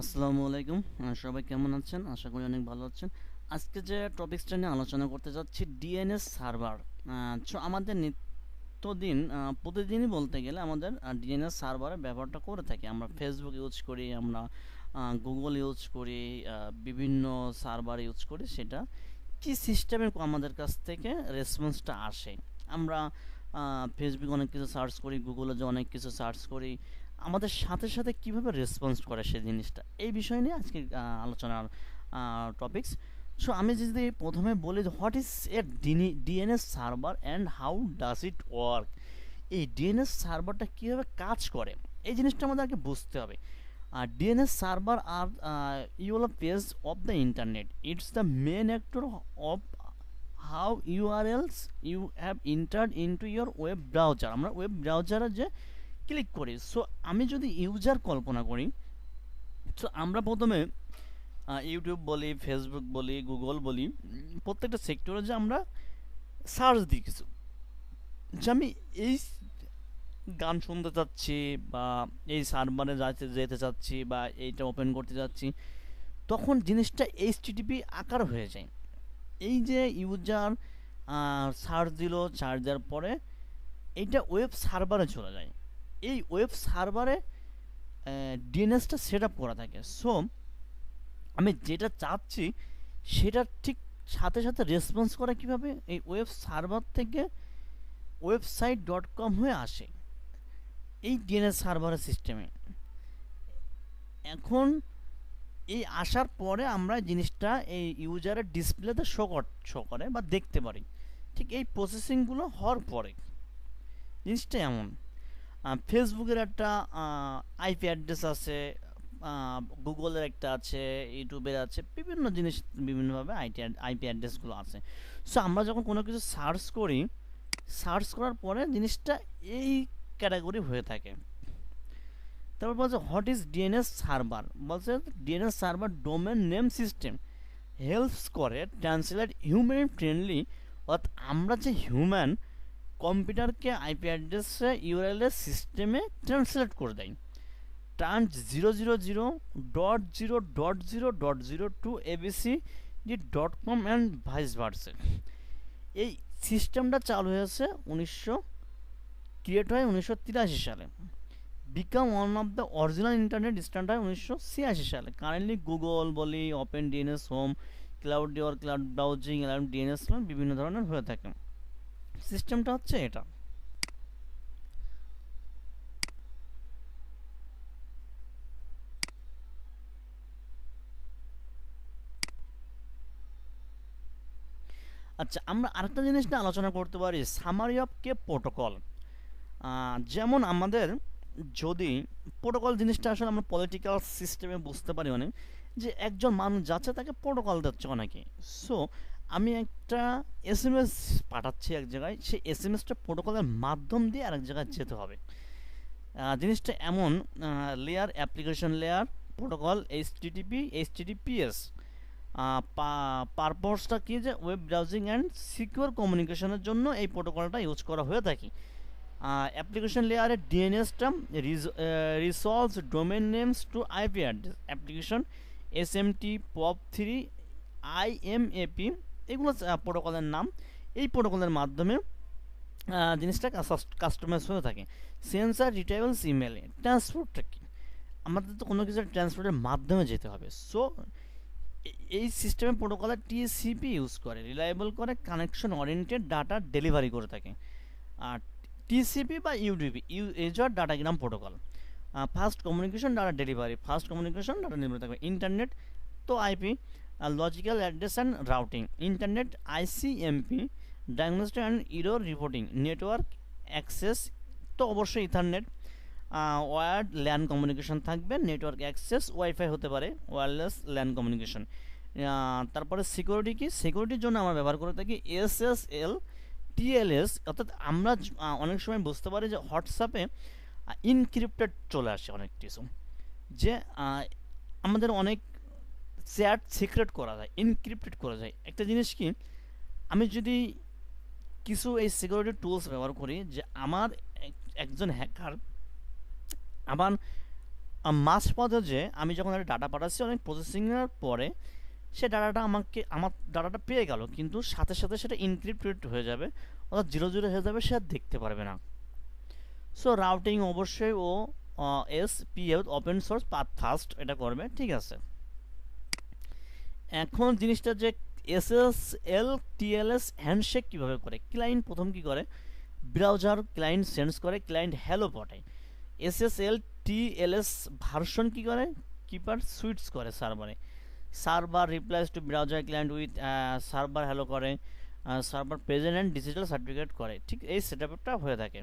আসসালামু আলাইকুম। সবাই কেমন আছেন? আশা করি অনেক ভালো আছেন। আজকে যে টপিকসটা নিয়ে আলোচনা করতে যাচ্ছি ডিএনএস সার্ভার। সো আমাদের নিত্যদিন প্রতিদিনই বলতে গেলে আমাদের ডিএনএস সার্ভারের ব্যবহারটা করে থাকি। আমরা ফেসবুক ইউজ করি, আমরা গুগল ইউজ করি, বিভিন্ন সার্ভার ইউজ করি। সেটা কি সিস্টেমে আমাদের কাছ থেকে রেসপন্সটা আসে? আমরা ফেসবুকে অনেক কিছু সার্চ করি, গুগলে যে অনেক কিছু সার্চ করি, আমাদের সাথে সাথে কিভাবে রেসপন্স করে সেই জিনিসটা, এই বিষয় নিয়ে আজকে আলোচনার টপিকস। সো আমি যদি প্রথমে বলি what is a DNS server and how does it work, এই ডিএনএস সার্ভারটা কীভাবে কাজ করে এই জিনিসটা আমাদের আগে বুঝতে হবে। DNS server are URL page of the internet. It's the main actor of how URLs you have entered into your web browser. আমরা ওয়েব ব্রাউজারে যে ক্লিক করি, সো আমি যদি ইউজার কল্পনা করি, সো আমরা প্রথমে ইউটিউব বলি, ফেসবুক বলি, গুগল বলি, প্রত্যেকটা সেক্টরে যে আমরা সার্চ দিই কিছু, যে আমি এই গান শুনতে চাচ্ছি বা এই সার্ভারে যেতে চাচ্ছি বা এইটা ওপেন করতে যাচ্ছি, তখন জিনিসটা এইচটিটিপি আকার হয়ে যায়। এই যে ইউজার সার্চ দিল, সার্চ দেওয়ার পরে এইটা ওয়েব সার্ভারে চলে যায়। এই ওয়েব সার্ভারে ডিএনএসটা সেট আপ করা থাকে। সো আমি যেটা চাচ্ছি সেটা ঠিক সাথে সাথে রেসপন্স করে কীভাবে, এই ওয়েব সার্ভার থেকে website.com হয়ে আসে এই ডিএনএস সার্ভারের সিস্টেমে। এখন এই আসার পরে আমরা জিনিসটা এই ইউজারের ডিসপ্লেতে শো করে বা দেখতে পারি। ঠিক এই প্রসেসিংগুলো হওয়ার পরে জিনিসটা এমন, ফেসবুকের একটা আইপি অ্যাড্রেস আছে, গুগলের একটা আছে, ইউটিউবের আছে, বিভিন্ন জিনিস বিভিন্নভাবে আইপি অ্যাড্রেসগুলো আছে। সো আমরা যখন কোনো কিছু সার্চ করি, সার্চ করার পরে জিনিসটা এই ক্যাটাগরি হয়ে থাকে। তারপর বলছে হোয়াট ইজ ডিএনএস সার্ভার, বলছে DNS server domain name system helps করে ট্রান্সলেট হিউম্যান ফ্রেন্ডলি, অর্থাৎ আমরা যে হিউম্যান কম্পিউটারকে আইপি অ্যাড্রেসে ইউআরএল সিস্টেমে ট্রান্সলেট করে দেয়। Trans 000.0.0.0 to abc.com and vice versa. এই সিস্টেমটা চালু হয়েছে ক্রিয়েট হয় 1983 সালে। Become one of the original internet standard 1986 সালে। কারেন্টলি গুগল বলি, ওপেন ডিএনএস হোম, ক্লাউড ডিওর, ক্লাউড ব্রাউজিং, ডিএনএস বিভিন্ন ধরনের হয়ে থাকে। সিস্টেমটা হচ্ছে এটা। আচ্ছা, আমরা আরেকটা জিনিস নিয়ে আলোচনা করতে পারি, সামারি অফ কে প্রোটোকল। যেমন আমাদের যদি প্রোটোকল জিনিসটা আসলে আমরা পলিটিক্যাল সিস্টেমে বুঝতে পারি, মানে যে একজন মানুষ যাচ্ছে তাকে প্রোটোকল দিচ্ছে অনেকে। সো আমি একটা এসএমএস পাঠাচ্ছি এক জায়গায়, সেই এসএমএসটা প্রোটোকলের মাধ্যম দিয়ে আরেক জায়গায় যেতে হবে। জিনিসটা এমন, layer, application layer protocol, HTTPS পারপসটা কি, যে ওয়েব ব্রাউজিং অ্যান্ড সিকিউর কমিউনিকেশনের জন্য এই প্রোটোকলটা ইউজ করা হয়ে থাকে। অ্যাপ্লিকেশন লেয়ারের ডিএনএসটা resolves domain names to IP address, application SMTP, পপ3, আইএমএপি, এগুলো প্রোটোকলের নাম। এই প্রোটোকলের মাধ্যমে জিনিসটা কাস্টমাইজ হয়ে থাকে। সেন্সার রিটাইবলস ইমেলে ট্রান্সপোর্টটা কি, আমাদের তো কোনো কিছু ট্রান্সপোর্টের মাধ্যমে যেতে হবে। সো এই সিস্টেমে প্রোটোকলের টিসিপি ইউজ করে, রিলায়েবল করে, কানেকশন ওরিয়েন্টেড ডাটা ডেলিভারি করে থাকে। আর টিসিপি বা UDP, user datagram protocol, fast communication data delivery, fast communication data delivery থাকবে। ইন্টারনেট তো IP, logical address and routing, internet ICMP, diagnostic and error reporting, network access তো অবশ্যই ethernet, wired LAN communication থাকবে, network access wifi হতে পারে, wireless LAN communication. তারপরে security কি, সিকিউরিটির জন্য আমরা ব্যবহার করে থাকি এসএসএল, টিএলএস, অর্থাৎ আমরা অনেক সময় বুঝতে পারি যে হোয়াটসঅ্যাপে ইনক্রিপ্টেড চলে আসে অনেক কিছু, যে আমাদের অনেক চ্যাট সিক্রেট করা যায়, ইনক্রিপ্টেড করা যায়। একটা জিনিস কি, আমি যদি কিছু এই সিকিউরিটি টুলস ব্যবহার করি, যে আমার একজন হ্যাকার আমার মাঝপথে যে আমি যখন একটা ডাটা পাঠাচ্ছি অনেক প্রসেসিংয়ের পরে সে ডাটাটা আমার ডাটাটা পেয়ে গেল, কিন্তু সাথে সাথে সেটা ইনক্রিপ্টেড হয়ে যাবে, অর্থাৎ জিরো জিরো হয়ে যাবে, সে আর দেখতে পারবে না। সো রাউটিং অবশ্যই ও SPA open source path first এটা করবে, ঠিক আছে। এখন জিনিসটা যে এসএসএল টিএলএস হ্যান্ডশেক কীভাবে করে, ক্লায়েন্ট প্রথম কি করে, ব্রাউজার ক্লায়েন্ট সেন্স করে, ক্লায়েন্ট হ্যালো পটায়। এসএসএল টিএলএস ভার্সন কি করে, কিপার সুইটস করে সার্ভারে, server replies to browser client with server hello করে, server present and digital certificate করে, ঠিক এই সেটআপটা হয়ে থাকে।